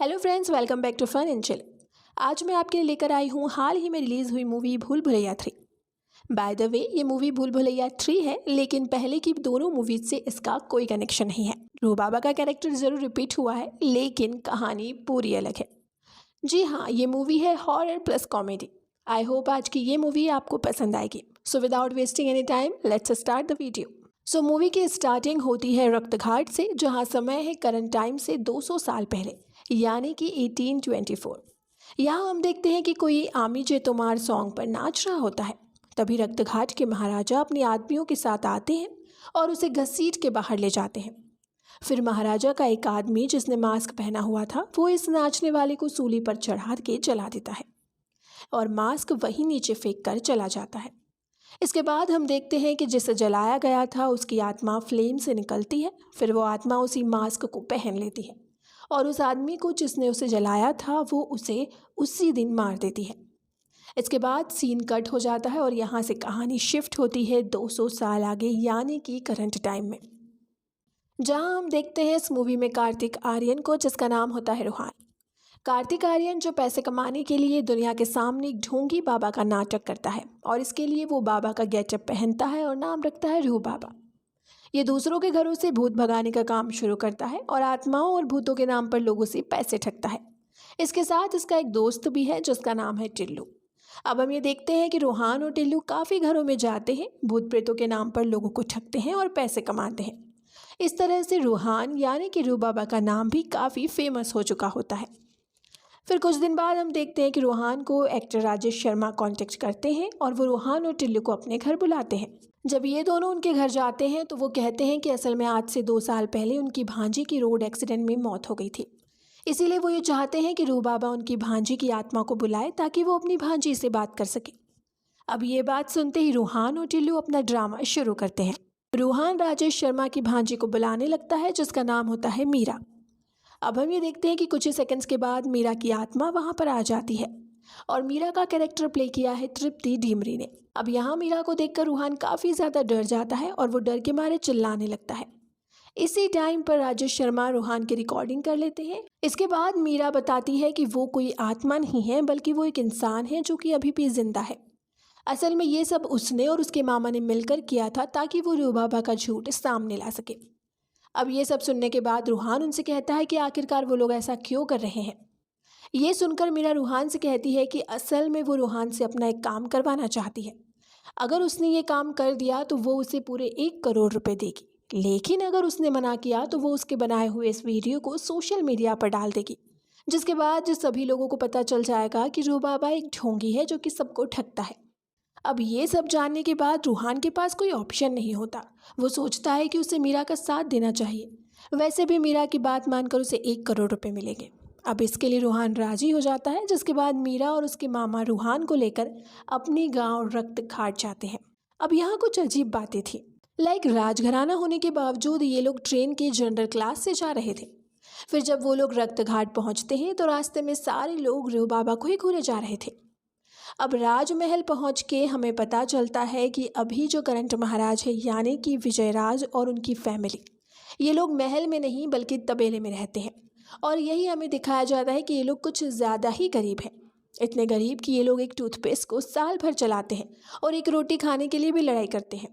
Hello friends, welcome back to fun and chill. आज मैं आपके लिए लेकर आई हूँ हाल ही में रिलीज़ हुई मूवी भूल भुलैया 3। बाय द वे, ये मूवी भूल भुलैया 3 है, लेकिन पहले की दोनों मूवीज से इसका कोई कनेक्शन नहीं है। ध्रुव बाबा का कैरेक्टर जरूर रिपीट हुआ है, लेकिन कहानी पूरी अलग है। जी हाँ, ये मूवी है horror plus comedy. I hope आज की ये मूवी आपको पसंद आएगी। So without wasting any time, let's start the video. So movie की स्टार्टिंग होती है रक्तघाट से, जहाँ समय है करंट टाइम से 200 साल पहले, यानी कि 1824। यहाँ हम देखते हैं कि कोई आमी जे तोमार सॉन्ग पर नाच रहा होता है। तभी रक्तघाट के महाराजा अपने आदमियों के साथ आते हैं और उसे घसीट के बाहर ले जाते हैं। फिर महाराजा का एक आदमी जिसने मास्क पहना हुआ था, वो इस नाचने वाले को सूली पर चढ़ा के जला देता है और मास्क वहीं नीचे फेंक कर चला जाता है। इसके बाद हम देखते हैं कि जिसे जलाया गया था उसकी आत्मा फ्लेम से निकलती है। फिर वो आत्मा उसी मास्क को पहन लेती है और उस आदमी को जिसने उसे जलाया था वो उसे उसी दिन मार देती है। इसके बाद सीन कट हो जाता है और यहाँ से कहानी शिफ्ट होती है 200 साल आगे, यानी कि करंट टाइम में, जहाँ हम देखते हैं इस मूवी में कार्तिक आर्यन को, जिसका नाम होता है रूहान। कार्तिक आर्यन जो पैसे कमाने के लिए दुनिया के सामने एक ढोंगी बाबा का नाटक करता है और इसके लिए वो बाबा का गेटअप पहनता है और नाम रखता है रूह बाबा। ये दूसरों के घरों से भूत भगाने का काम शुरू करता है और आत्माओं और भूतों के नाम पर लोगों से पैसे ठगता है। इसके साथ इसका एक दोस्त भी है जिसका नाम है टिल्लू। अब हम ये देखते हैं कि रूहान और टिल्लू काफ़ी घरों में जाते हैं, भूत प्रेतों के नाम पर लोगों को ठगते हैं और पैसे कमाते हैं। इस तरह से रूहान यानी कि रूह बाबा का नाम भी काफ़ी फेमस हो चुका होता है। फिर कुछ दिन बाद हम देखते हैं कि रूहान को एक्टर राजेश शर्मा कांटेक्ट करते हैं और वो रूहान और टिल्लू को अपने घर बुलाते हैं। जब ये दोनों उनके घर जाते हैं तो वो कहते हैं कि असल में आज से 2 साल पहले उनकी भांजी की रोड एक्सीडेंट में मौत हो गई थी। इसीलिए वो ये चाहते हैं कि रूह बाबा उनकी भांजी की आत्मा को बुलाए ताकि वो अपनी भांजी से बात कर सके। अब ये बात सुनते ही रूहान और टिल्लू अपना ड्रामा शुरू करते हैं। रूहान राजेश शर्मा की भांजी को बुलाने लगता है जिसका नाम होता है मीरा। अब हम ये देखते हैं कि कुछ ही सेकंड्स के बाद मीरा की आत्मा वहां पर आ जाती है और मीरा का कैरेक्टर प्ले किया है तृप्ति ढीमरी ने। अब यहाँ मीरा को देखकर रूहान काफ़ी ज़्यादा डर जाता है और वो डर के मारे चिल्लाने लगता है। इसी टाइम पर राजेश शर्मा रूहान की रिकॉर्डिंग कर लेते हैं। इसके बाद मीरा बताती है कि वो कोई आत्मा नहीं है, बल्कि वो एक इंसान है जो कि अभी भी जिंदा है। असल में ये सब उसने और उसके मामा ने मिलकर किया था ताकि वो रूह बाबा का झूठ सामने ला सके। अब ये सब सुनने के बाद रूहान उनसे कहता है कि आखिरकार वो लोग ऐसा क्यों कर रहे हैं। ये सुनकर मीरा रूहान से कहती है कि असल में वो रूहान से अपना एक काम करवाना चाहती है। अगर उसने ये काम कर दिया तो वो उसे पूरे 1 करोड़ रुपए देगी, लेकिन अगर उसने मना किया तो वो उसके बनाए हुए इस वीडियो को सोशल मीडिया पर डाल देगी, जिसके बाद जो सभी लोगों को पता चल जाएगा कि रूह बाबा एक ढोंगी है जो कि सबको ठगता है। अब ये सब जानने के बाद रूहान के पास कोई ऑप्शन नहीं होता। वो सोचता है कि उसे मीरा का साथ देना चाहिए। वैसे भी मीरा की बात मानकर उसे 1 करोड़ रुपए मिलेंगे। अब इसके लिए रूहान राजी हो जाता है, जिसके बाद मीरा और उसके मामा रूहान को लेकर अपने गांव रक्तघाट जाते हैं। अब यहाँ कुछ अजीब बातें थी। लाइक राजघराना होने के बावजूद ये लोग ट्रेन के जनरल क्लास से जा रहे थे। फिर जब वो लोग रक्तघाट पहुँचते हैं तो रास्ते में सारे लोग रूह बाबा को ही घूरे जा रहे थे। अब राजमहल पहुंच के हमें पता चलता है कि अभी जो करंट महाराज है, यानी कि विजयराज और उनकी फैमिली, ये लोग महल में नहीं बल्कि तबेले में रहते हैं। और यही हमें दिखाया जाता है कि ये लोग कुछ ज़्यादा ही गरीब हैं। इतने गरीब कि ये लोग एक टूथपेस्ट को साल भर चलाते हैं और एक रोटी खाने के लिए भी लड़ाई करते हैं।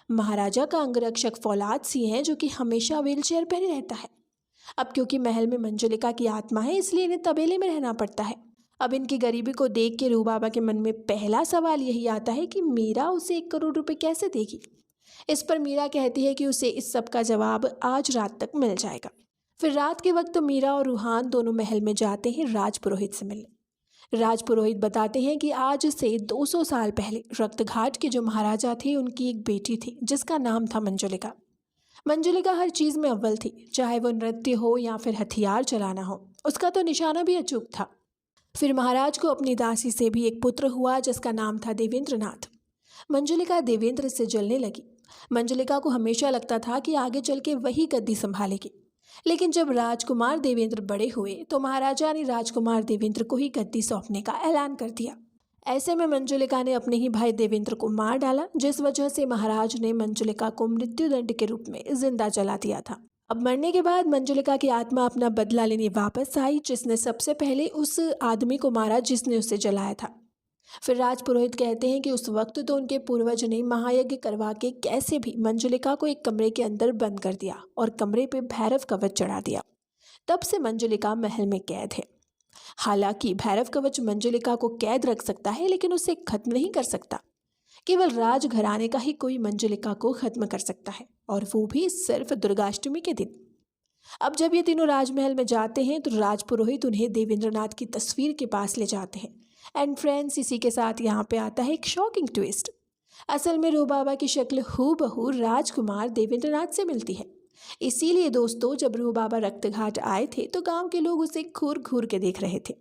महाराजा का अंगरक्षक फौलाद सिंह है जो कि हमेशा व्हील चेयर पर ही रहता है। अब क्योंकि महल में मंजुलिका की आत्मा है, इसलिए इन्हें तबेले में रहना पड़ता है। अब इनकी गरीबी को देख के रूह बाबा के मन में पहला सवाल यही आता है कि मीरा उसे 1 करोड़ रुपए कैसे देगी। इस पर मीरा कहती है कि उसे इस सब का जवाब आज रात तक मिल जाएगा। फिर रात के वक्त मीरा और रूहान दोनों महल में जाते हैं राजपुरोहित से मिलने। राजपुरोहित बताते हैं कि आज से 200 साल पहले रक्तघाट के जो महाराजा थे, उनकी एक बेटी थी जिसका नाम था मंजुलिका। मंजुलिका हर चीज़ में अव्वल थी, चाहे वो नृत्य हो या फिर हथियार चलाना हो। उसका तो निशाना भी अचूक था। फिर महाराज को अपनी दासी से भी एक पुत्र हुआ जिसका नाम था देवेंद्रनाथ। मंजुलिका देवेंद्र से जलने लगी। मंजुलिका को हमेशा लगता था कि आगे चल के वही गद्दी संभालेगी, लेकिन जब राजकुमार देवेंद्र बड़े हुए तो महाराजा ने राजकुमार देवेंद्र को ही गद्दी सौंपने का ऐलान कर दिया। ऐसे में मंजुलिका ने अपने ही भाई देवेंद्र को मार डाला, जिस वजह से महाराज ने मंजुलिका को मृत्युदंड के रूप में जिंदा जला दिया था। अब मरने के बाद मंजुलिका की आत्मा अपना बदला लेने वापस आई, जिसने सबसे पहले उस आदमी को मारा जिसने उसे जलाया था। फिर राज पुरोहित कहते हैं कि उस वक्त तो उनके पूर्वज ने महायज्ञ करवा के कैसे भी मंजुलिका को एक कमरे के अंदर बंद कर दिया और कमरे पे भैरव कवच चढ़ा दिया। तब से मंजुलिका महल में कैद है। हालांकि भैरव कवच मंजुलिका को कैद रख सकता है, लेकिन उसे खत्म नहीं कर सकता। केवल राजघराने का ही कोई मंजुलिका को खत्म कर सकता है, और वो भी सिर्फ दुर्गाष्टमी के दिन। अब जब ये तीनों राजमहल में जाते हैं तो राज पुरोहित उन्हें देवेंद्रनाथ की तस्वीर के पास ले जाते हैं। एंड फ्रेंड्स, इसी के साथ यहाँ पे आता है एक शॉकिंग ट्विस्ट। असल में रू बाबा की शक्ल हूबहू राजकुमार देवेंद्रनाथ से मिलती है। इसीलिए दोस्तों, जब रू बाबा रक्तघाट आए थे तो गांव के लोग उसे घूर घूर के देख रहे थे।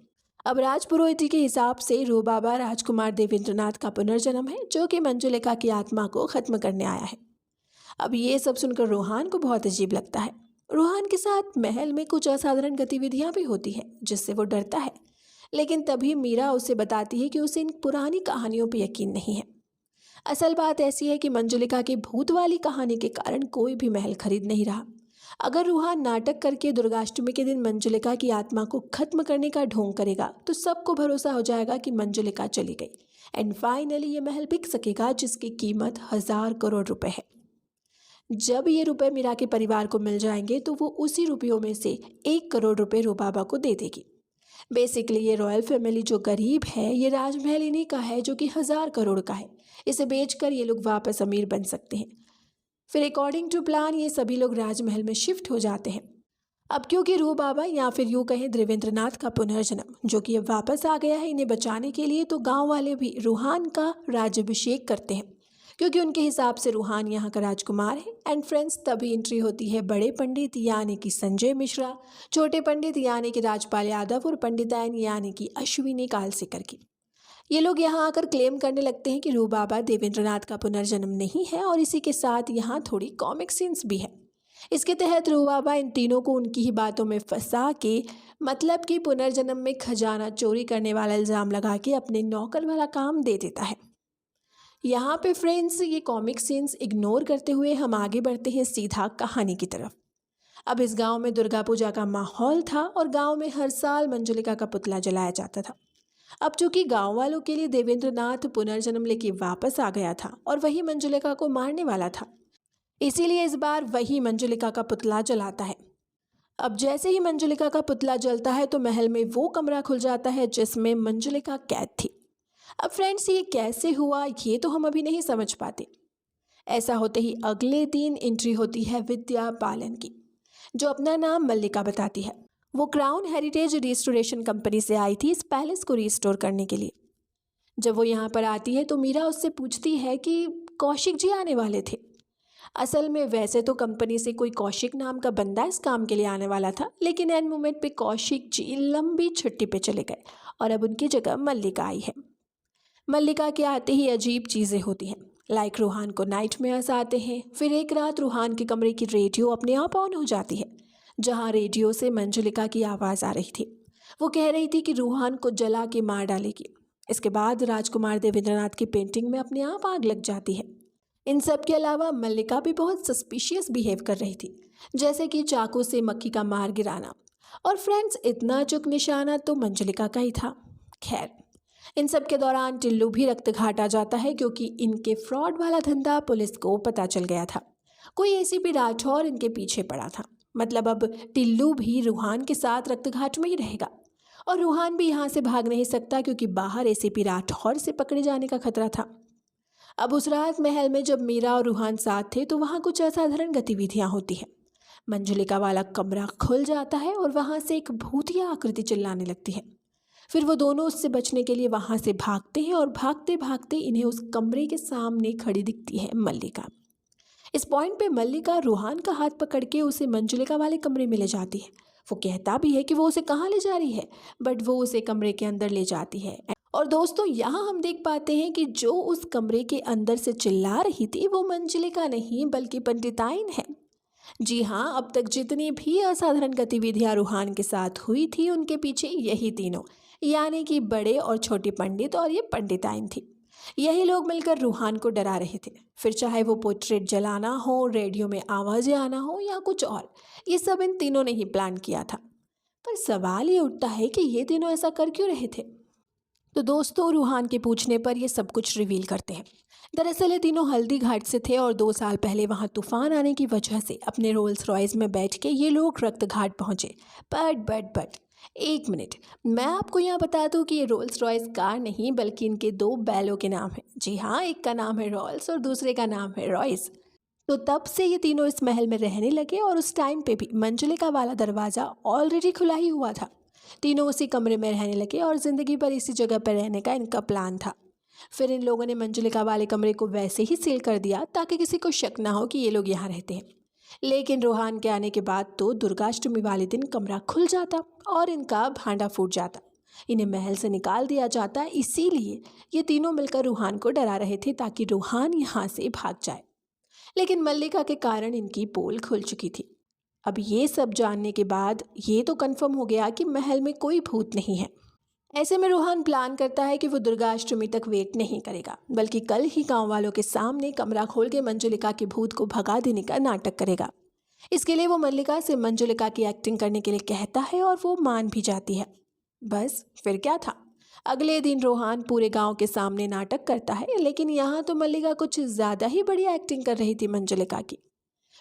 अब राज पुरोहित जी के हिसाब से रू बाबा राजकुमार देवेंद्रनाथ का पुनर्जन्म है, जो कि मंजुलिका की आत्मा को खत्म करने आया है। अब ये सब सुनकर रोहान को बहुत अजीब लगता है। रोहान के साथ महल में कुछ असाधारण गतिविधियां भी होती हैं, जिससे वो डरता है। लेकिन तभी मीरा उसे बताती है कि उसे इन पुरानी कहानियों पर यकीन नहीं है। असल बात ऐसी है कि मंजुलिका की भूत वाली कहानी के कारण कोई भी महल खरीद नहीं रहा। अगर रोहान नाटक करके दुर्गाष्टमी के दिन मंजुलिका की आत्मा को खत्म करने का ढोंग करेगा तो सबको भरोसा हो जाएगा कि मंजुलिका चली गई। एंड फाइनली ये महल बिक सकेगा, जिसकी कीमत 1000 करोड़ रुपए है। जब ये रुपए मीरा के परिवार को मिल जाएंगे तो वो उसी रुपयों में से 1 करोड़ रुपए रू बाबा को दे देगी। बेसिकली ये रॉयल फैमिली जो गरीब है, ये राजमहल इन्हीं का है जो कि 1000 करोड़ का है। इसे बेचकर ये लोग वापस अमीर बन सकते हैं। फिर अकॉर्डिंग टू प्लान ये सभी लोग राजमहल में शिफ्ट हो जाते हैं। अब क्योंकि रू बाबा या फिर यूँ कहें देवेंद्रनाथ का पुनर्जन्म जो कि अब वापस आ गया है इन्हें बचाने के लिए, तो गांव वाले भी रूहान का राज्याभिषेक करते हैं, क्योंकि उनके हिसाब से रूहान यहाँ का राजकुमार है। एंड फ्रेंड्स, तभी एंट्री होती है बड़े पंडित यानी कि संजय मिश्रा, छोटे पंडित यानी कि राजपाल यादव और पंडितायन यानी कि अश्विनी कालसेकर की। ये लोग यहाँ आकर क्लेम करने लगते हैं कि रू बाबा देवेंद्रनाथ का पुनर्जन्म नहीं है, और इसी के साथ यहाँ थोड़ी कॉमिक सीन्स भी है। इसके तहत रू बाबा इन तीनों को उनकी ही बातों में फंसा के, मतलब कि पुनर्जन्म में खजाना चोरी करने वाला इल्ज़ाम लगा के अपने नौकर वाला काम दे देता है। यहाँ पे फ्रेंड्स, ये कॉमिक सीन्स इग्नोर करते हुए हम आगे बढ़ते हैं सीधा कहानी की तरफ। अब इस गांव में दुर्गा पूजा का माहौल था और गांव में हर साल मंजुलिका का पुतला जलाया जाता था। अब चूंकि गांव वालों के लिए देवेंद्रनाथ पुनर्जन्म लेके वापस आ गया था और वही मंजुलिका को मारने वाला था, इसीलिए इस बार वही मंजुलिका का पुतला जलाता है। अब जैसे ही मंजुलिका का पुतला जलता है तो महल में वो कमरा खुल जाता है जिसमें मंजुलिका कैद थी। अब फ्रेंड्स, ये कैसे हुआ ये तो हम अभी नहीं समझ पाते। ऐसा होते ही अगले दिन एंट्री होती है विद्या बालन की, जो अपना नाम मल्लिका बताती है। वो क्राउन हेरिटेज रिस्टोरेशन कंपनी से आई थी इस पैलेस को रिस्टोर करने के लिए। जब वो यहाँ पर आती है तो मीरा उससे पूछती है कि कौशिक जी आने वाले थे। असल में वैसे तो कंपनी से कोई कौशिक नाम का बंदा इस काम के लिए आने वाला था, लेकिन एंड मोमेंट पे कौशिक जी लंबी छुट्टी पे चले गए और अब उनकी जगह मल्लिका आई है। मल्लिका के आते ही अजीब चीज़ें होती हैं, लाइक रूहान को नाइटमेयर्स आते हैं। फिर एक रात रूहान के कमरे की रेडियो अपने आप ऑन हो जाती है, जहां रेडियो से मंजुलिका की आवाज़ आ रही थी। वो कह रही थी कि रूहान को जला के मार डालेगी। इसके बाद राजकुमार देवेंद्रनाथ की पेंटिंग में अपने आप आग लग जाती है। इन सब के अलावा मल्लिका भी बहुत सस्पिशियस बिहेव कर रही थी, जैसे कि चाकू से मक्खी का मार गिराना। और फ्रेंड्स, इतना चुक निशाना तो मंजुलिका का ही था। खैर, इन सब के दौरान टिल्लू भी रक्तघाट आ जाता है, क्योंकि इनके फ्रॉड वाला धंधा पुलिस को पता चल गया था। कोई एसीपी राठौर इनके पीछे पड़ा था। मतलब अब टिल्लू भी रूहान के साथ रक्तघाट में ही रहेगा, और रूहान भी यहाँ से भाग नहीं सकता, क्योंकि बाहर एसीपी राठौर से पकड़े जाने का खतरा था। अब उस रात महल में जब मीरा और रूहान साथ थे तो वहाँ कुछ असाधारण गतिविधियाँ होती हैं। मंजुलिका वाला कमरा खुल जाता है और वहाँ से एक भूतिया आकृति चिल्लाने लगती है। फिर वो दोनों उससे बचने के लिए वहाँ से भागते हैं और भागते भागते इन्हें उस कमरे के सामने खड़ी दिखती है मल्लिका। इस पॉइंट पे मल्लिका रूहान का हाथ पकड़ के उसे मंजुलिका वाले कमरे में ले जाती है। वो कहता भी है कि वो उसे कहाँ ले जा रही है, बट वो उसे कमरे के अंदर ले जाती है। और दोस्तों, यहाँ हम देख पाते हैं कि जो उस कमरे के अंदर से चिल्ला रही थी वो मंजुलिका नहीं बल्कि पंडिताइन है। जी हाँ, अब तक जितनी भी असाधारण गतिविधियाँ रूहान के साथ हुई थी उनके पीछे यही तीनों, यानी कि बड़े और छोटे पंडित और ये पंडिताइन थी। यही लोग मिलकर रूहान को डरा रहे थे। फिर चाहे वो पोर्ट्रेट जलाना हो, रेडियो में आवाज़ें आना हो या कुछ और, ये सब इन तीनों ने ही प्लान किया था। पर सवाल ये उठता है कि ये तीनों ऐसा कर क्यों रहे थे। तो दोस्तों, रूहान के पूछने पर ये सब कुछ रिवील करते हैं। दरअसल ये तीनों हल्दी घाट से थे और 2 साल पहले वहाँ तूफान आने की वजह से अपने रोल्स रॉयस में बैठ के ये लोग रक्त घाट पहुँचे। बट एक मिनट, मैं आपको यहाँ बता दूँ कि ये रोल्स रॉयस कार नहीं बल्कि इनके 2 बैलों के नाम हैं। जी हाँ, एक का नाम है रॉल्स और दूसरे का नाम है रॉयस। तो तब से ये तीनों इस महल में रहने लगे और उस टाइम पे भी मंजुलिका वाला दरवाज़ा ऑलरेडी खुला ही हुआ था। तीनों उसी कमरे में रहने लगे और ज़िंदगी भर इसी जगह पर रहने का इनका प्लान था। फिर इन लोगों ने मंजुलिका वाले कमरे को वैसे ही सील कर दिया ताकि किसी को शक ना हो कि ये लोग यहाँ रहते हैं। लेकिन रूहान के आने के बाद तो दुर्गाष्टमी वाले दिन कमरा खुल जाता और इनका भांडा फूट जाता। इन्हें महल से निकाल दिया जाता। इसीलिए ये तीनों मिलकर रूहान को डरा रहे थे ताकि रूहान यहाँ से भाग जाए। लेकिन मल्लिका के कारण इनकी पोल खुल चुकी थी। अब ये सब जानने के बाद ये तो कंफर्म हो गया कि महल में कोई भूत नहीं है। ऐसे में रूहान प्लान करता है कि वो दुर्गाष्टमी तक वेट नहीं करेगा, बल्कि कल ही गांव वालों के सामने कमरा खोल के मंजुलिका के भूत को भगा देने का नाटक करेगा। इसके लिए वो मल्लिका से मंजुलिका की एक्टिंग करने के लिए कहता है और वो मान भी जाती है। बस फिर क्या था, अगले दिन रूहान पूरे गांव के सामने नाटक करता है। लेकिन यहाँ तो मल्लिका कुछ ज़्यादा ही बढ़िया एक्टिंग कर रही थी मंजुलिका की।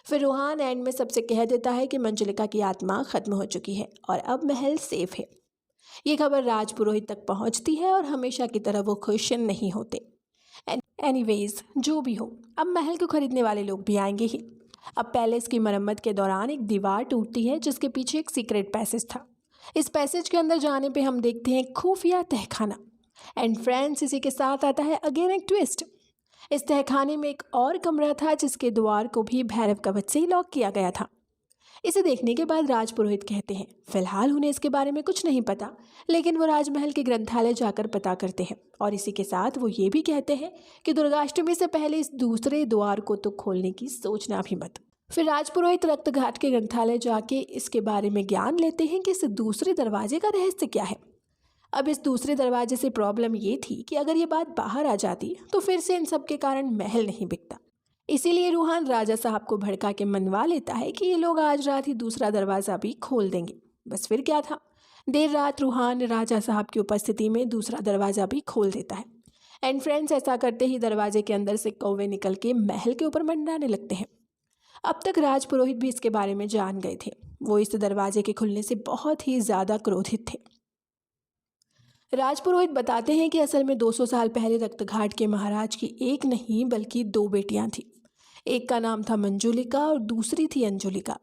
फिर रूहान एंड में सबसे कह देता है कि मंजुलिका की आत्मा खत्म हो चुकी है और अब महल सेफ है। ये खबर राजपुरोहित तक पहुंचती है और हमेशा की तरह वो खुश नहीं होते। एनीवेज, जो भी हो, अब महल को खरीदने वाले लोग भी आएंगे ही। अब पैलेस की मरम्मत के दौरान एक दीवार टूटती है जिसके पीछे एक सीक्रेट पैसेज था। इस पैसेज के अंदर जाने पे हम देखते हैं खुफिया तहखाना। एंड फ्रेंड्स, इसी के साथ आता है अगेन एक ट्विस्ट। इस तहखाने में एक और कमरा था जिसके द्वार को भी भैरव कवच से ही लॉक किया गया था। इसे देखने के बाद राजपुरोहित कहते हैं फिलहाल उन्हें इसके बारे में कुछ नहीं पता, लेकिन वो राजमहल के ग्रंथालय जाकर पता करते हैं। और इसी के साथ वो ये भी कहते हैं कि दुर्गाष्टमी से पहले इस दूसरे द्वार को तो खोलने की सोचना भी मत। फिर राजपुरोहित रक्त घाट के ग्रंथालय जाके इसके बारे में ज्ञान लेते हैं कि इस दूसरे दरवाजे का रहस्य क्या है। अब इस दूसरे दरवाजे से प्रॉब्लम ये थी कि अगर ये बात बाहर आ जाती तो फिर से इन सब के कारण महल नहीं बिकता। इसीलिए रूहान राजा साहब को भड़का के मनवा लेता है कि ये लोग आज रात ही दूसरा दरवाज़ा भी खोल देंगे। बस फिर क्या था, देर रात रूहान राजा साहब की उपस्थिति में दूसरा दरवाज़ा भी खोल देता है। एंड फ्रेंड्स, ऐसा करते ही दरवाजे के अंदर से कौवे निकल के महल के ऊपर मंडराने लगते हैं। अब तक राजपुरोहित भी इसके बारे में जान गए थे। वो इस दरवाजे के खुलने से बहुत ही ज़्यादा क्रोधित थे। राजपुरोहित बताते हैं कि असल में 200 साल पहले रक्तघाट के महाराज की एक नहीं बल्कि 2 बेटियां थीं। एक का नाम था मंजुलिका और दूसरी थी अंजुलिका।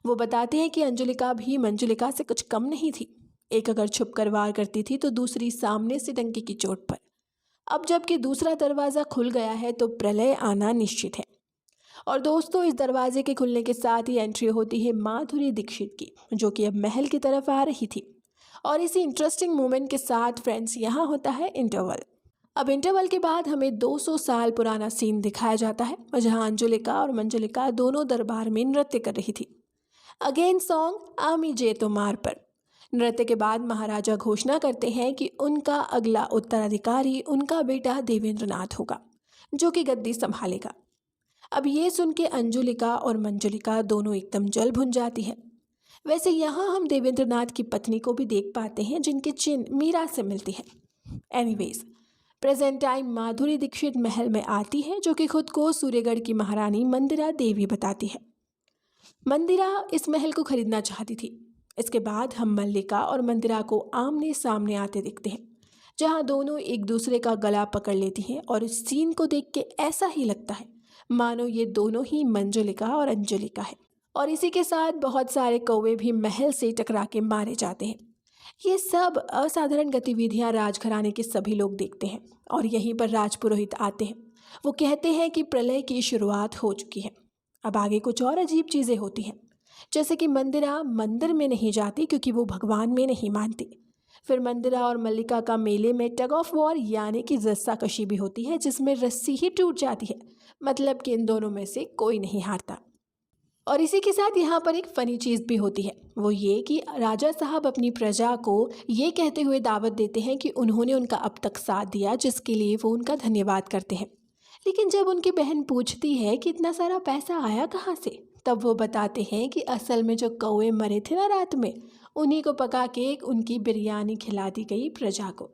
वो बताते हैं कि अंजुलिका भी मंजुलिका से कुछ कम नहीं थी। एक अगर छुपकर वार करती थी तो दूसरी सामने से डंके की चोट पर। अब जबकि दूसरा दरवाज़ा खुल गया है तो प्रलय आना निश्चित है। और दोस्तों, इस दरवाजे के खुलने के साथ ही एंट्री होती है माधुरी दीक्षित की, जो कि अब महल की तरफ आ रही थी। और इसी इंटरेस्टिंग मोमेंट के साथ फ्रेंड्स यहाँ होता है इंटरवल। अब इंटरवल के बाद हमें 200 साल पुराना सीन दिखाया जाता है जहाँ अंजुलिका और मंजुलिका दोनों दरबार में नृत्य कर रही थी। अगेन सॉन्ग आमी जे तोमार पर। नृत्य के बाद महाराजा घोषणा करते हैं कि उनका अगला उत्तराधिकारी उनका बेटा देवेंद्रनाथ होगा, जो कि गद्दी संभालेगा। अब ये सुन के अंजुलिका और मंजुलिका दोनों एकदम जल भुन जाती है। वैसे यहाँ हम देवेंद्रनाथ की पत्नी को भी देख पाते हैं जिनके चिन्ह मीरा से मिलती है। Anyways, present time Madhuri Dixit महल में आती है, जो कि खुद को सूर्यगढ़ की महारानी मंदिरा देवी बताती है। मंदिरा इस महल को खरीदना चाहती थी। इसके बाद हम मल्लिका और मंदिरा को आमने सामने आते दिखते हैं, जहाँ दोनों एक दूसरे का गला पकड़ लेती हैं। और इस सीन को देख के ऐसा ही लगता है मानो ये दोनों ही मंजुलिका और अंजुलिका है। और इसी के साथ बहुत सारे कौवे भी महल से टकरा के मारे जाते हैं। ये सब असाधारण गतिविधियां राजघराने के सभी लोग देखते हैं और यहीं पर राजपुरोहित आते हैं। वो कहते हैं कि प्रलय की शुरुआत हो चुकी है। अब आगे कुछ और अजीब चीज़ें होती हैं, जैसे कि मंदिरा मंदिर में नहीं जाती क्योंकि वो भगवान में नहीं मानती। फिर मंदिरा और मल्लिका का मेले में टग ऑफ वॉर यानी कि रस्साकशी भी होती है, जिसमें रस्सी ही टूट जाती है। मतलब कि इन दोनों में से कोई नहीं हारता। और इसी के साथ यहाँ पर एक फ़नी चीज़ भी होती है, वो ये कि राजा साहब अपनी प्रजा को ये कहते हुए दावत देते हैं कि उन्होंने उनका अब तक साथ दिया, जिसके लिए वो उनका धन्यवाद करते हैं। लेकिन जब उनकी बहन पूछती है कि इतना सारा पैसा आया कहाँ से, तब वो बताते हैं कि असल में जो कौवे मरे थे ना रात में, उन्हीं को पका के उनकी बिरयानी खिला दी गई प्रजा को।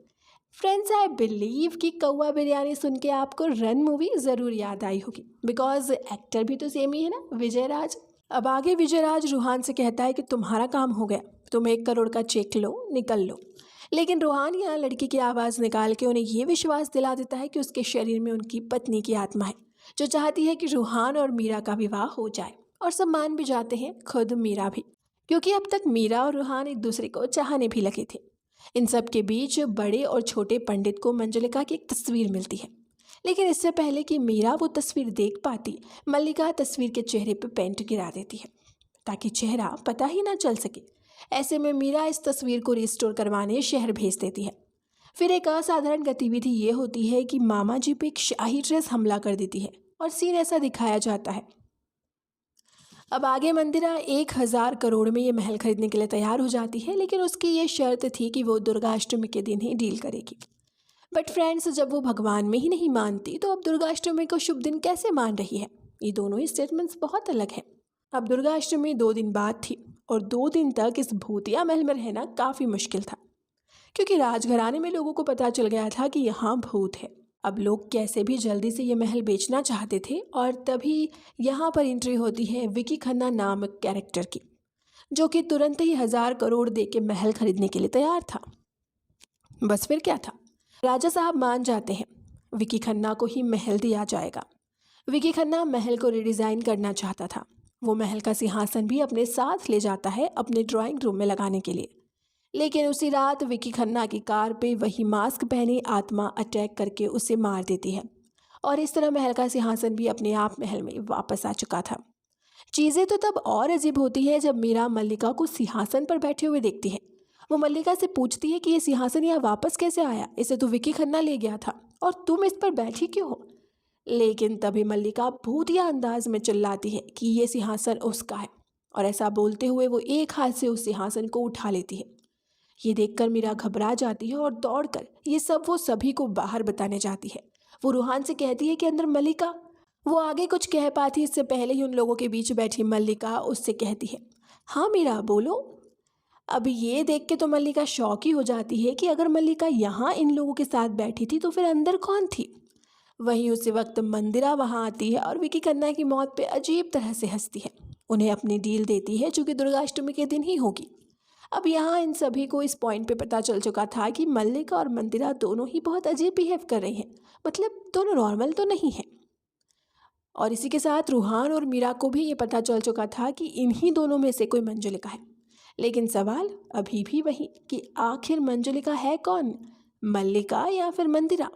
फ्रेंड्स, आई बिलीव कि कौवा बिरयानी सुन के आपको रन मूवी ज़रूर याद आई होगी, बिकॉज एक्टर भी तो सेम ही है ना, विजय राज। अब आगे विजय राज रूहान से कहता है कि तुम्हारा काम हो गया, तुम 1 करोड़ का चेक लो, निकल लो। लेकिन रूहान यहाँ लड़की की आवाज़ निकाल के उन्हें ये विश्वास दिला देता है कि उसके शरीर में उनकी पत्नी की आत्मा है, जो चाहती है कि रूहान और मीरा का विवाह हो जाए। और सब मान भी जाते हैं, खुद मीरा भी, क्योंकि अब तक मीरा और रूहान एक दूसरे को चाहने भी लगे थे। इन सब के बीच बड़े और छोटे पंडित को मंजुलिका की एक तस्वीर मिलती है, लेकिन इससे पहले कि मीरा वो तस्वीर देख पाती, मल्लिका तस्वीर के चेहरे पर पेंट गिरा देती है ताकि चेहरा पता ही ना चल सके। ऐसे में मीरा इस तस्वीर को रिस्टोर करवाने शहर भेज देती है। फिर एक असाधारण गतिविधि ये होती है कि मामा जी पे एक शाही ड्रेस हमला कर देती है और सीन ऐसा दिखाया जाता है। अब आगे मंदिरा 1000 करोड़ में ये महल खरीदने के लिए तैयार हो जाती है, लेकिन उसकी ये शर्त थी कि वो दुर्गाष्टमी के दिन ही डील करेगी। बट फ्रेंड्स, जब वो भगवान में ही नहीं मानती तो अब दुर्गाष्टमी को शुभ दिन कैसे मान रही है? ये दोनों ही स्टेटमेंट्स बहुत अलग हैं। अब दुर्गाष्टमी 2 दिन बाद थी और 2 दिन तक इस भूतिया महल में रहना काफ़ी मुश्किल था, क्योंकि राजघराने में लोगों को पता चल गया था कि यहाँ भूत है। अब लोग कैसे भी जल्दी से ये महल बेचना चाहते थे और तभी यहाँ पर एंट्री होती है विकी खन्ना नामक कैरेक्टर की, जो कि तुरंत ही 1000 करोड़ दे के महल खरीदने के लिए तैयार था। बस फिर क्या था, राजा साहब मान जाते हैं, विकी खन्ना को ही महल दिया जाएगा। विकी खन्ना महल को रिडिज़ाइन करना चाहता था। वो महल का सिंहासन भी अपने साथ ले जाता है अपने ड्राइंग रूम में लगाने के लिए। लेकिन उसी रात विकी खन्ना की कार पे वही मास्क पहनी आत्मा अटैक करके उसे मार देती है और इस तरह महल का सिंहासन भी अपने आप महल में वापस आ चुका था। चीज़ें तो तब और अजीब होती है जब मीरा मल्लिका को सिंहासन पर बैठे हुए देखती है। वो मल्लिका से पूछती है कि ये सिंहासन यहाँ वापस कैसे आया, इसे तो विकी खन्ना ले गया था और तुम इस पर बैठी क्यों हो? लेकिन तभी मल्लिका भूतिया अंदाज में चिल्लाती है कि ये सिंहासन उसका है, और ऐसा बोलते हुए वो एक हाथ से उस सिंहासन को उठा लेती है। ये देखकर मीरा घबरा जाती है और दौड़कर ये सब वो सभी को बाहर बताने जाती है। वो रूहान से कहती है कि अंदर मल्लिका। वो आगे कुछ कह पाती इससे पहले ही उन लोगों के बीच बैठी मल्लिका उससे कहती है, हाँ मीरा बोलो। अब ये देख के तो मल्लिका शॉक ही हो जाती है कि अगर मल्लिका यहाँ इन लोगों के साथ बैठी थी तो फिर अंदर कौन थी। वहीं उसी वक्त मंदिरा वहाँ आती है और विकी खन्ना की मौत पे अजीब तरह से हंसती है। उन्हें अपनी डील देती है जो कि दुर्गाष्टमी के दिन ही होगी। अब यहाँ इन सभी को इस पॉइंट पे पता चल चुका था कि मल्लिका और मंदिरा दोनों ही बहुत अजीब बिहेव कर रही हैं, मतलब दोनों नॉर्मल तो नहीं हैं। और इसी के साथ रूहान और मीरा को भी ये पता चल चुका था कि इन्हीं दोनों में से कोई मंजुलिका है। लेकिन सवाल अभी भी वही कि आखिर मंजुलिका है कौन, मल्लिका या फिर मंदिरा?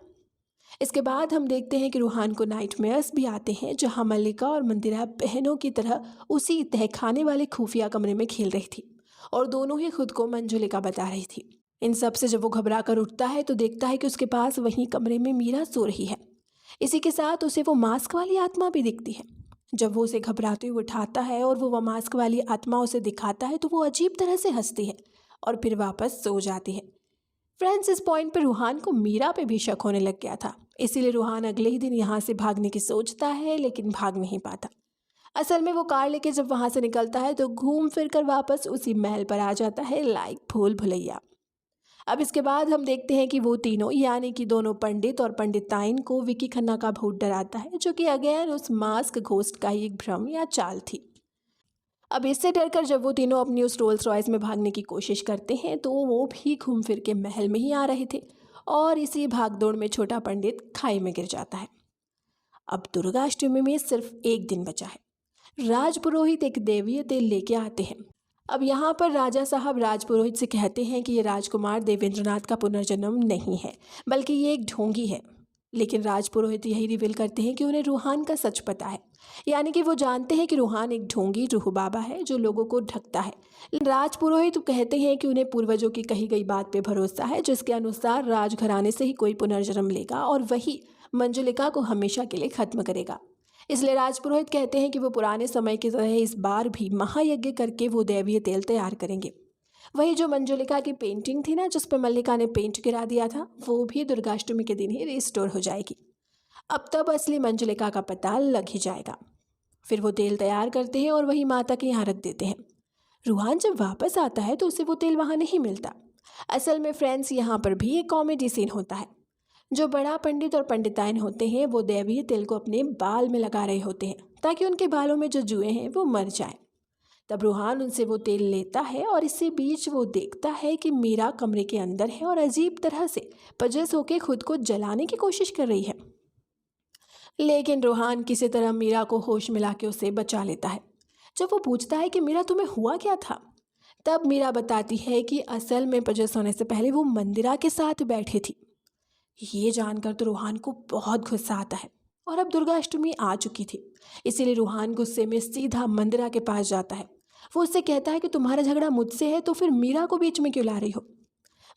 इसके बाद हम देखते हैं कि रूहान को नाइटमेयर्स भी आते हैं, जहाँ मल्लिका और मंदिरा बहनों की तरह उसी तहखाने वाले खुफिया कमरे में खेल रही थी और दोनों ही खुद को मंजुलिका बता रही थी। इन सब से जब वो घबरा कर उठता है तो देखता है कि उसके पास वहीं कमरे में मीरा सो रही है। इसी के साथ उसे वो मास्क वाली आत्मा भी दिखती है। जब वो उसे घबराते हुए उठाता है और वो मास्क वाली आत्मा उसे दिखाता है तो वो अजीब तरह से हंसती है और फिर वापस सो जाती है। फ्रेंड्स, इस पॉइंट पर रूहान को मीरा पे भी शक होने लग गया था, इसीलिए रूहान अगले ही दिन यहाँ से भागने की सोचता है, लेकिन भाग नहीं पाता। असल में वो कार लेके जब वहाँ से निकलता है तो घूम फिर कर वापस उसी महल पर आ जाता है, लाइक भूल भुलैया। अब इसके बाद हम देखते हैं कि वो तीनों यानी कि दोनों पंडित और पंडिताइन को विकी खन्ना का भूत डराता है, जो कि अगेन उस मास्क घोस्ट का ही एक भ्रम या चाल थी। अब इससे डरकर जब वो तीनों अपनी उस रोल्स रॉयस में भागने की कोशिश करते हैं तो वो भी घूम फिर के महल में ही आ रहे थे और इसी भागदौड़ में छोटा पंडित खाई में गिर जाता है। अब दुर्गाष्टमी में सिर्फ 1 दिन बचा है। राजपुरोहित एक देवीय तेल लेके आते हैं। अब यहाँ पर राजा साहब राजपुरोहित से कहते हैं कि ये राजकुमार देवेंद्रनाथ का पुनर्जन्म नहीं है, बल्कि ये एक ढोंगी है। लेकिन राजपुरोहित यही रिवील करते हैं कि उन्हें रूहान का सच पता है, यानी कि वो जानते हैं कि रूहान एक ढोंगी रूह बाबा है जो लोगों को ढकता है। राजपुरोहित कहते हैं कि उन्हें पूर्वजों की कही गई बात पे भरोसा है, जिसके अनुसार राजघराने से ही कोई पुनर्जन्म लेगा और वही मंजुलिका को हमेशा के लिए खत्म करेगा। इसलिए राजपुरोहित कहते हैं कि वो पुराने समय की तरह इस बार भी महायज्ञ करके वो दैवीय तेल तैयार करेंगे। वही जो मंजुलिका की पेंटिंग थी ना, जिस पर मल्लिका ने पेंट गिरा दिया था, वो भी दुर्गाष्टमी के दिन ही रिस्टोर हो जाएगी। अब तब असली मंजुलिका का पता लग ही जाएगा। फिर वो तेल तैयार करते हैं और वही माता के यहाँ रख देते हैं। रूहान जब वापस आता है तो उसे वो तेल वहाँ नहीं मिलता। असल में फ्रेंड्स, यहाँ पर भी एक कॉमेडी सीन होता है। जो बड़ा पंडित और पंडिताइन होते हैं वो दैवीय तेल को अपने बाल में लगा रहे होते हैं ताकि उनके बालों में जो जुएं हैं वो मर जाएं। तब रूहान उनसे वो तेल लेता है और इसी बीच वो देखता है कि मीरा कमरे के अंदर है और अजीब तरह से पजस होकर खुद को जलाने की कोशिश कर रही है। लेकिन रूहान किसी तरह मीरा को होश मिला के उसे बचा लेता है। जब वो पूछता है कि मीरा तुम्हें हुआ क्या था, तब मीरा बताती है कि असल में पजस होने से पहले वो मंदिरा के साथ बैठी थी। ये जानकर तो रूहान को बहुत गुस्सा आता है और अब दुर्गाष्टमी आ चुकी थी, इसीलिए रूहान गुस्से में सीधा मंदिरा के पास जाता है। वो उससे कहता है कि तुम्हारा झगड़ा मुझसे है तो फिर मीरा को बीच में क्यों ला रही हो।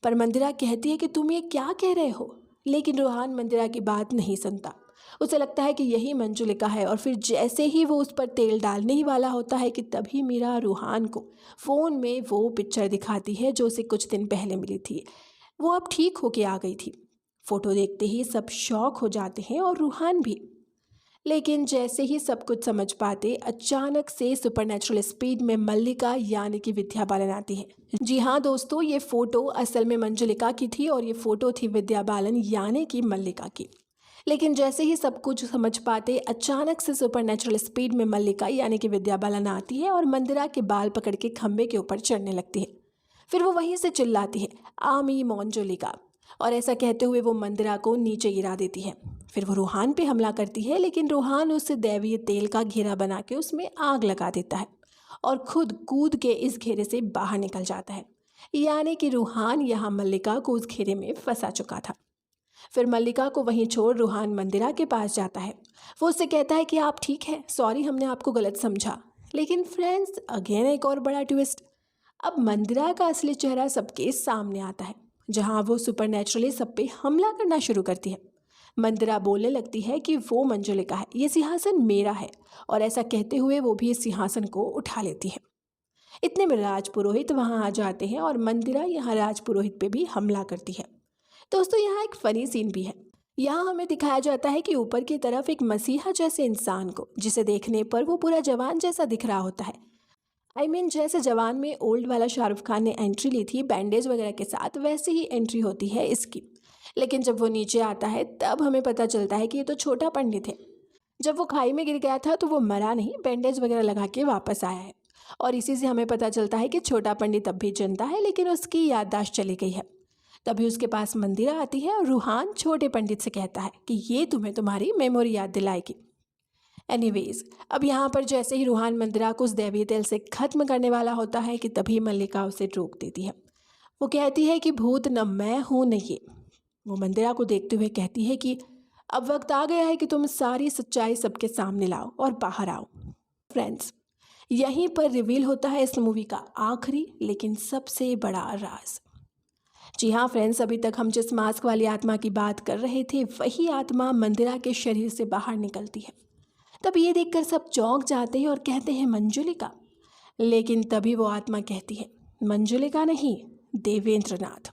पर मंदिरा कहती है कि तुम ये क्या कह रहे हो, लेकिन रूहान मंदिरा की बात नहीं सुनता। उसे लगता है कि यही मंजुलिका है और फिर जैसे ही वो उस पर तेल डालने ही वाला होता है कि तभी मीरा रूहान को फ़ोन में वो पिक्चर दिखाती है जो उसे कुछ दिन पहले मिली थी। वो अब ठीक होके आ गई थी। फ़ोटो देखते ही सब शॉक हो जाते हैं और रूहान भी। लेकिन जैसे ही सब कुछ समझ पाते, अचानक से सुपरनैचुरल स्पीड में मल्लिका यानी कि विद्या बालन आती है। जी हाँ दोस्तों, ये फ़ोटो असल में मंजुलिका की थी और ये फ़ोटो थी विद्या बालन यानी कि मल्लिका की। लेकिन जैसे ही सब कुछ समझ पाते, अचानक से सुपरनैचुरल स्पीड में मल्लिका यानी कि विद्या बालन आती है और मंदिरा के बाल पकड़ के खंबे के ऊपर चढ़ने लगती है। फिर वो वहीं से चिल्लाती है, आमी मंजुलिका, और ऐसा कहते हुए वो मंदिरा को नीचे गिरा देती है। फिर वो रूहान पे हमला करती है, लेकिन रूहान उससे दैवीय तेल का घेरा बना के उसमें आग लगा देता है और खुद कूद के इस घेरे से बाहर निकल जाता है। यानी कि रूहान यहाँ मल्लिका को उस घेरे में फंसा चुका था। फिर मल्लिका को वहीं छोड़ रूहान मंदिरा के पास जाता है। वो उससे कहता है कि आप ठीक है, सॉरी हमने आपको गलत समझा। लेकिन फ्रेंड्स, अगेन एक और बड़ा ट्विस्ट। अब मंदिरा का असली चेहरा सबके सामने आता है, जहां वो सुपरनैचुरली सब पे हमला करना शुरू करती है। मंदिरा बोलने लगती है कि वो मंजुलिका है, ये सिंहासन मेरा है, और ऐसा कहते हुए वो भी इस सिंहासन को उठा लेती है। इतने में राजपुरोहित वहां आ जाते हैं और मंदिरा यहाँ राजपुरोहित पे भी हमला करती है। दोस्तों, यहाँ एक फनी सीन भी है। यहाँ हमें दिखाया जाता है कि ऊपर की तरफ एक मसीहा जैसे इंसान को, जिसे देखने पर वो पूरा जवान जैसा दिख रहा होता है। जैसे जवान में ओल्ड वाला शाहरुख खान ने एंट्री ली थी बैंडेज वगैरह के साथ, वैसे ही एंट्री होती है इसकी। लेकिन जब वो नीचे आता है तब हमें पता चलता है कि ये तो छोटा पंडित है। जब वो खाई में गिर गया था तो वो मरा नहीं, बैंडेज वगैरह लगा के वापस आया है। और इसी से हमें पता चलता है कि छोटा पंडित अब भी जिंदा है, लेकिन उसकी याददाश्त चली गई है। तभी उसके पास मंदिरा आती है और रूहान छोटे पंडित से कहता है कि ये तुम्हें तुम्हारी मेमोरी याद दिलाएगी। एनीवेज, अब यहाँ पर जैसे ही रूहान मंदिरा को उस दैवीय तेल से खत्म करने वाला होता है कि तभी मल्लिका उसे रोक देती है। वो कहती है कि भूत न मैं हूँ न ये। वो मंदिरा को देखते हुए कहती है कि अब वक्त आ गया है कि तुम सारी सच्चाई सबके सामने लाओ और बाहर आओ। फ्रेंड्स, यहीं पर रिवील होता है इस मूवी का आखिरी लेकिन सबसे बड़ा राज। जी हाँ फ्रेंड्स, अभी तक हम जिस मास्क वाली आत्मा की बात कर रहे थे, वही आत्मा मंदिरा के शरीर से बाहर निकलती है। तब ये देखकर सब चौंक जाते हैं और कहते हैं मंजुलिका। लेकिन तभी वो आत्मा कहती है, मंजुलिका नहीं, देवेंद्रनाथ।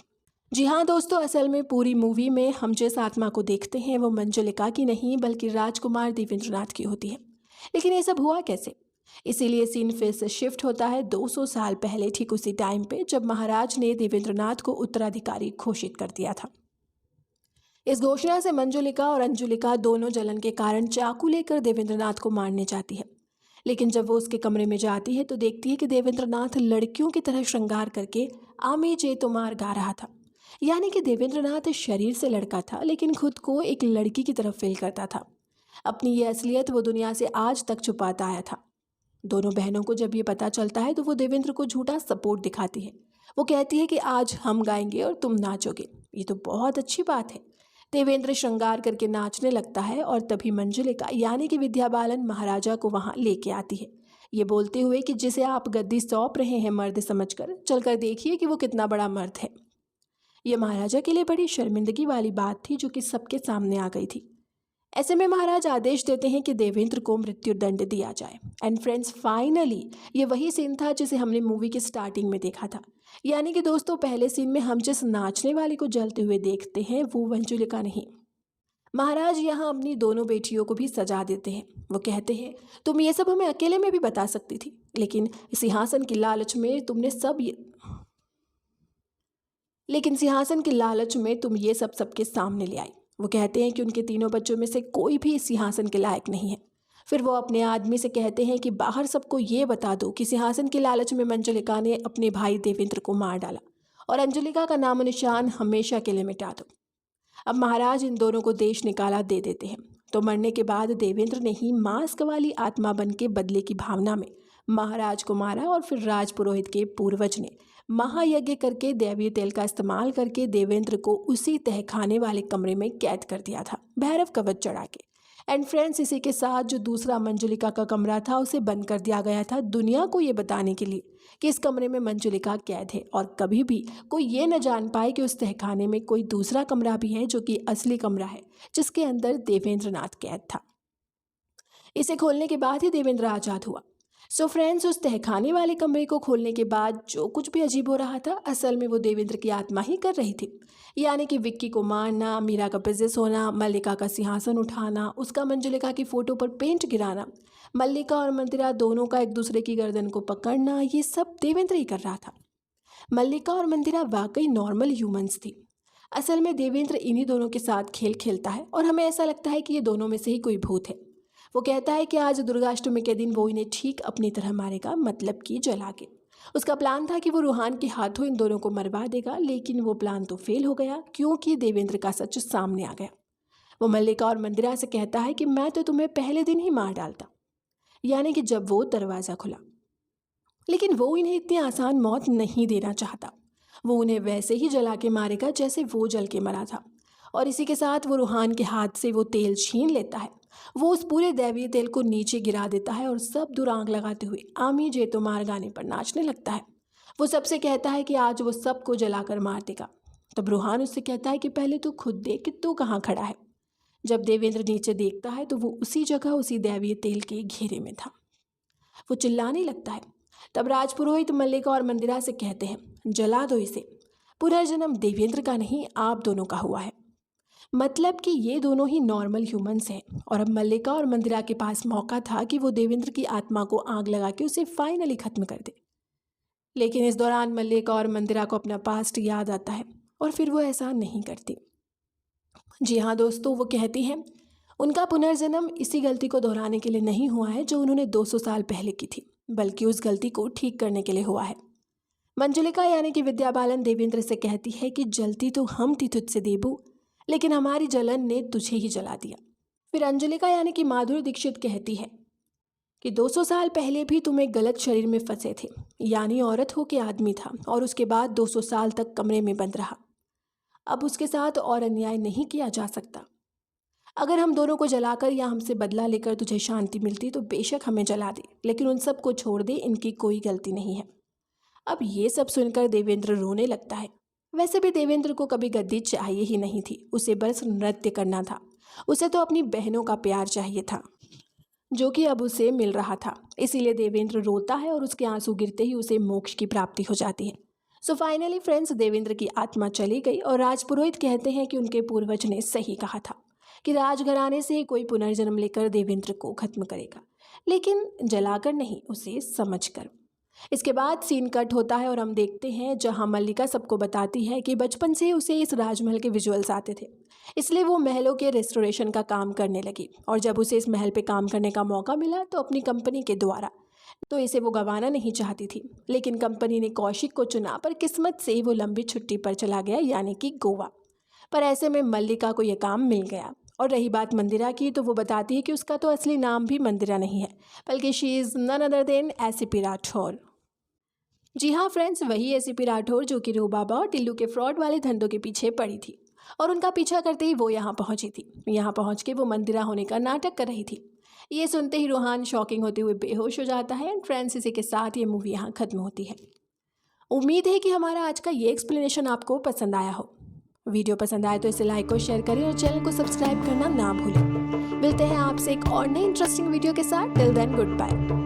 जी हाँ दोस्तों, असल में पूरी मूवी में हम जिस आत्मा को देखते हैं वो मंजुलिका की नहीं बल्कि राजकुमार देवेंद्रनाथ की होती है। लेकिन ये सब हुआ कैसे? इसीलिए सीन फिर से शिफ्ट होता है 200 साल पहले, ठीक उसी टाइम पे जब महाराज ने देवेंद्रनाथ को उत्तराधिकारी घोषित कर दिया था। इस घोषणा से मंजुलिका और अंजुलिका दोनों जलन के कारण चाकू लेकर देवेंद्रनाथ को मारने जाती है। लेकिन जब वो उसके कमरे में जाती है तो देखती है कि देवेंद्रनाथ लड़कियों की तरह श्रृंगार करके आमे जे तुमार गा रहा था। यानी कि देवेंद्रनाथ शरीर से लड़का था लेकिन खुद को एक लड़की की तरफ फील करता था। अपनी ये असलियत वो दुनिया से आज तक छुपाता आया था। दोनों बहनों को जब ये पता चलता है तो वो देवेंद्र को झूठा सपोर्ट दिखाती है। वो कहती है कि आज हम गाएंगे और तुम नाचोगे। ये तो बहुत अच्छी बात है। देवेंद्र श्रृंगार करके नाचने लगता है और तभी मंजुलिका यानी कि विद्या बालन महाराजा को वहाँ लेके आती है, ये बोलते हुए कि जिसे आप गद्दी सौंप रहे हैं मर्द समझकर, चलकर देखिए कि वो कितना बड़ा मर्द है। ये महाराजा के लिए बड़ी शर्मिंदगी वाली बात थी जो कि सबके सामने आ गई थी। ऐसे में महाराज आदेश देते हैं कि देवेंद्र को मृत्यु दंड दिया जाए। एंड फ्रेंड्स, फाइनली ये वही सीन था जिसे हमने मूवी के स्टार्टिंग में देखा था। यानी कि दोस्तों, पहले सीन में हम जिस नाचने वाले को जलते हुए देखते हैं वो मंजुलिका नहीं। महाराज यहाँ अपनी दोनों बेटियों को भी सजा देते हैं। वो कहते हैं, तुम ये सब हमें अकेले में भी बता सकती थी, लेकिन सिंहासन की लालच में तुम ये सब सबके सामने ले आई। वो कहते हैं कि उनके तीनों बच्चों में से कोई भी इस सिंहासन के लायक नहीं है। फिर वो अपने आदमी से कहते हैं कि बाहर सबको ये बता दो कि सिंहासन की लालच में मंजुलिका ने अपने भाई देवेंद्र को मार डाला और अंजुलिका का नामो निशान हमेशा के लिए मिटा दो। अब महाराज इन दोनों को देश निकाला दे देते हैं। तो मरने के बाद देवेंद्र ने ही मास्क वाली आत्मा बन के बदले की भावना में महाराज को मारा और फिर राजपुरोहित के पूर्वज ने महायज्ञ करके दैवीय तेल का इस्तेमाल करके देवेंद्र को उसी तहखाने वाले कमरे में कैद कर दिया था, भैरव कवच चढ़ा के। एंड फ्रेंड्स, इसी के साथ जो दूसरा मंजुलिका का कमरा था उसे बंद कर दिया गया था, दुनिया को ये बताने के लिए कि इस कमरे में मंजुलिका कैद है और कभी भी कोई ये न जान पाए कि उस तहखाने में कोई दूसरा कमरा भी है जो कि असली कमरा है जिसके अंदर देवेंद्र नाथ कैद था। इसे खोलने के बाद ही देवेंद्र आज़ाद हुआ। सो फ्रेंड्स, उस तहखाने वाले कमरे को खोलने के बाद जो कुछ भी अजीब हो रहा था, असल में वो देवेंद्र की आत्मा ही कर रही थी। यानी कि विक्की को मारना, मीरा का बिजनेस होना, मल्लिका का सिंहासन उठाना, उसका मंजुलिका की फ़ोटो पर पेंट गिराना, मल्लिका और मंदिरा दोनों का एक दूसरे की गर्दन को पकड़ना, ये सब देवेंद्र ही कर रहा था। मल्लिका और मंदिरा वाकई नॉर्मल ह्यूमंस थी। असल में देवेंद्र इन्हीं दोनों के साथ खेल खेलता है और हमें ऐसा लगता है कि ये दोनों में से ही कोई भूत है। वो कहता है कि आज दुर्गाष्टमी के दिन वो इन्हें ठीक अपनी तरह मारेगा, मतलब कि जला के। उसका प्लान था कि वो रूहान के हाथों इन दोनों को मरवा देगा, लेकिन वो प्लान तो फेल हो गया क्योंकि देवेंद्र का सच सामने आ गया। वो मल्लिका और मंदिरा से कहता है कि मैं तो तुम्हें पहले दिन ही मार डालता, यानी कि जब वो दरवाज़ा खुला। लेकिन वो इन्हें इतनी आसान मौत नहीं देना चाहता। वो उन्हें वैसे ही जला के मारेगा जैसे वो जल के मरा था। और इसी के साथ वो रूहान के हाथ से वो तेल छीन लेता है। वो उस पूरे दैवीय तेल को नीचे गिरा देता है और सब दुरांग लगाते हुए आमी जे तो मार गाने पर नाचने लगता है। वो सबसे कहता है कि आज वो सबको जलाकर मार देगा। तब रूहान उससे कहता है कि पहले तू खुद देख कि तू कहाँ खड़ा है। जब देवेंद्र नीचे देखता है तो वो उसी जगह उसी दैवीय तेल के घेरे में था। वो चिल्लाने लगता है। तब राजपुरोहित मल्लिका और मंदिरा से कहते हैं, जला दो इसे, पुनर्जन्म देवेंद्र का नहीं आप दोनों का हुआ है। मतलब कि ये दोनों ही नॉर्मल ह्यूमंस हैं और अब मल्लिका और मंदिरा के पास मौका था कि वो देवेंद्र की आत्मा को आग लगा के उसे फाइनली ख़त्म कर दे। लेकिन इस दौरान मल्लिका और मंदिरा को अपना पास्ट याद आता है और फिर वो ऐसा नहीं करती। जी हाँ दोस्तों, वो कहती हैं उनका पुनर्जन्म इसी गलती को दोहराने के लिए नहीं हुआ है जो उन्होंने 200 साल पहले की थी, बल्कि उस गलती को ठीक करने के लिए हुआ है। मंजुलिका यानी कि विद्या बालन देवेंद्र से कहती है कि जलती तो हम थी तुझसे देबू, लेकिन हमारी जलन ने तुझे ही जला दिया। फिर अंजुलिका यानी कि माधुरी दीक्षित कहती है कि 200 साल पहले भी तुम एक गलत शरीर में फंसे थे, यानी औरत हो के आदमी था और उसके बाद 200 साल तक कमरे में बंद रहा। अब उसके साथ और अन्याय नहीं किया जा सकता। अगर हम दोनों को जलाकर या हमसे बदला लेकर तुझे शांति मिलती तो बेशक हमें जला दे, लेकिन उन सब को छोड़ दे, इनकी कोई गलती नहीं है। अब ये सब सुनकर देवेंद्र रोने लगता है। वैसे भी देवेंद्र को कभी गद्दी चाहिए ही नहीं थी, उसे बस नृत्य करना था। उसे तो अपनी बहनों का प्यार चाहिए था जो कि अब उसे मिल रहा था। इसीलिए देवेंद्र रोता है और उसके आंसू गिरते ही उसे मोक्ष की प्राप्ति हो जाती है। सो फाइनली फ्रेंड्स, देवेंद्र की आत्मा चली गई और राजपुरोहित कहते हैं कि उनके पूर्वज ने सही कहा था कि राजघराने से ही कोई पुनर्जन्म लेकर देवेंद्र को खत्म करेगा, लेकिन जलाकर नहीं, उसे समझकर। इसके बाद सीन कट होता है और हम देखते हैं जहां मल्लिका सबको बताती है कि बचपन से उसे इस राजमहल के विजुअल्स आते थे, इसलिए वो महलों के रेस्टोरेशन का काम करने लगी। और जब उसे इस महल पे काम करने का मौका मिला तो अपनी कंपनी के द्वारा, तो इसे वो गंवाना नहीं चाहती थी। लेकिन कंपनी ने कौशिक को चुना, पर किस्मत से वो लंबी छुट्टी पर चला गया, यानी कि गोवा। पर ऐसे में मल्लिका को यह काम मिल गया। और रही बात मंदिरा की, तो वो बताती है कि उसका तो असली नाम भी मंदिरा नहीं है, बल्कि she is none other than ACP Rathore. जी हाँ फ्रेंड्स, वही एसीपी राठौर जो कि रो बाबा और टिल्लू के फ्रॉड वाले धंधों के पीछे पड़ी थी और उनका पीछा करते ही वो यहाँ पहुँची थी। यहाँ पहुँच के वो मंदिरा होने का नाटक कर रही थी। ये सुनते ही रूहान शॉकिंग होते हुए बेहोश हो जाता है। एंड फ्रेंड्स, इसी के साथ ये मूवी यहाँ खत्म होती है। उम्मीद है कि हमारा आज का ये एक्सप्लेनेशन आपको पसंद आया हो। वीडियो पसंद आए तो इसे लाइक और शेयर करें और चैनल को सब्सक्राइब करना ना भूलें। मिलते हैं आपसे एक और नई इंटरेस्टिंग वीडियो के साथ। Till then good bye.